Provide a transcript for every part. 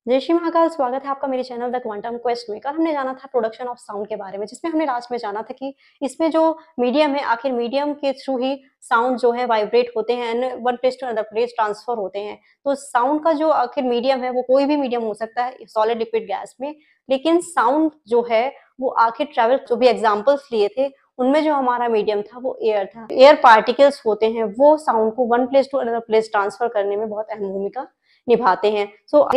जय श्री महाकाल। स्वागत है आपका मेरे चैनल द क्वांटम क्वेस्ट में। कल हमने जाना था प्रोडक्शन ऑफ साउंड के बारे में, जिसमें हमने लास्ट में जाना था कि इसमें जो मीडियम है, आखिर मीडियम के थ्रू ही साउंड जो है वाइब्रेट होते हैं and one place to another place transfer होते हैं। तो साउंड का जो आखिर मीडियम है वो कोई भी मीडियम हो सकता है, सॉलिड लिक्विड गैस में, लेकिन साउंड जो है वो आखिर ट्रेवल, जो भी एग्जाम्पल्स लिए थे उनमें जो हमारा मीडियम था वो एयर था। एयर पार्टिकल्स होते हैं वो साउंड को one place to another place transfer करने में बहुत अहम भूमिका निभाते हैं।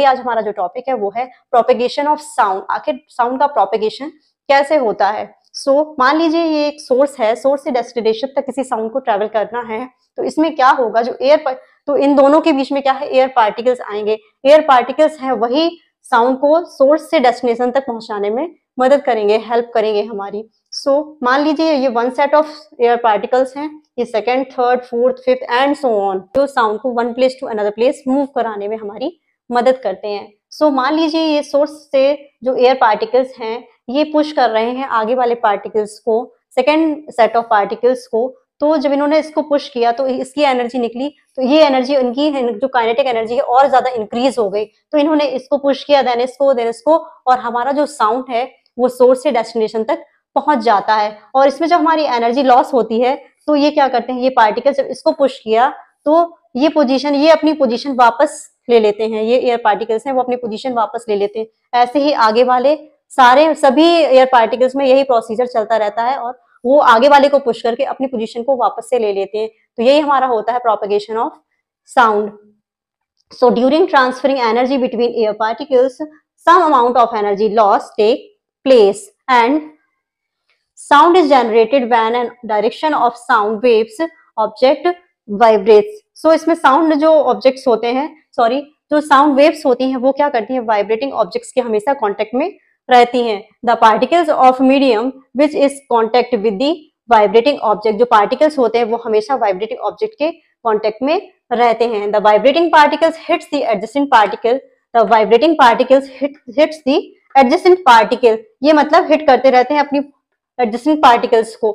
आज हमारा जो टॉपिक है वो है प्रोपेगेशन ऑफ साउंड। आखिर साउंड का प्रोपेगेशन कैसे होता है। मान लीजिए ये एक सोर्स है, सोर्स से डेस्टिनेशन तक किसी साउंड को ट्रेवल करना है, तो इसमें क्या होगा, जो तो इन दोनों के बीच में क्या है, एयर पार्टिकल्स आएंगे। एयर पार्टिकल्स है वही साउंड को सोर्स से डेस्टिनेशन तक पहुंचाने में मदद करेंगे, हेल्प करेंगे हमारी। मान लीजिए ये one set of air particles हैं, ये second, third, fourth, fifth and so on, जो साउंड को one place to another place move कराने में हमारी मदद करते हैं। मान लीजिए ये सोर्स से जो एयर पार्टिकल्स हैं ये पुश कर रहे हैं आगे वाले पार्टिकल्स को, सेकंड सेट ऑफ पार्टिकल्स को। तो जब इन्होंने इसको पुश किया तो इसकी एनर्जी निकली, तो ये एनर्जी, उनकी जो काइनेटिक एनर्जी है और ज्यादा इंक्रीज हो गई। तो इन्होंने इसको पुश किया, देन इसको, और हमारा जो साउंड है वो सोर्स से डेस्टिनेशन तक पहुंच जाता है। और इसमें जब हमारी एनर्जी लॉस होती है तो ये क्या करते हैं, ये पार्टिकल जब इसको पुश किया तो ये अपनी पोजीशन वापस ले लेते हैं। ये एयर पार्टिकल्स हैं वो अपनी पोजीशन वापस ले लेते हैं। ऐसे ही आगे वाले सभी एयर पार्टिकल्स में यही प्रोसीजर चलता रहता है और वो आगे वाले को पुश करके अपनी पोजीशन को वापस से ले लेते हैं। तो यही हमारा होता है propagation of sound. So during transferring energy between air particles, some amount of energy loss take place and sound is generated when a direction of sound waves object vibrates. So इसमें sound जो objects होते हैं, जो sound waves होती हैं वो क्या करती हैं, vibrating objects के हमेशा contact में रहती हैं। The particles of medium which is contact with the vibrating object, जो particles होते हैं वो हमेशा vibrating object के contact में रहते हैं। The vibrating particles hits the adjacent particle. The vibrating particles hits the adjacent particle. ये मतलब हिट करते रहते हैं अपनी एडजेसेंट पार्टिकल्स को।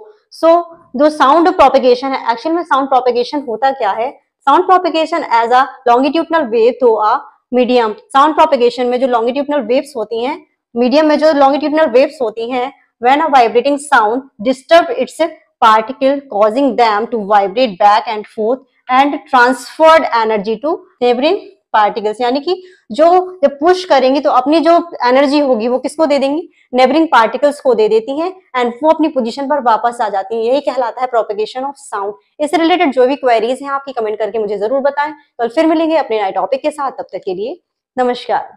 जो साउंड प्रोपेगेशन है, एक्चुअल में साउंड प्रोपेगेशन होता क्या है, sound propagation as a longitudinal wave through a medium. Sound propagation में जो लॉन्गिट्यूडनल वेव्स होती हैं, मीडियम में जो लॉन्गिट्यूडनल वेव्स होती हैं, when a vibrating sound disturb its particle causing them to vibrate back and forth and transferred energy to neighbouring particles. यानी कि जब पुश करेंगी तो अपनी जो एनर्जी होगी वो किसको दे देंगी, नेबरिंग पार्टिकल्स को दे देती हैं एंड वो अपनी पोजीशन पर वापस आ जाती हैं। यही कहलाता है प्रोपेगेशन ऑफ साउंड। इससे रिलेटेड जो भी क्वेरीज हैं आपकी कमेंट करके मुझे जरूर बताएं। कल फिर मिलेंगे अपने नए टॉपिक के साथ, तब तक के लिए नमस्कार।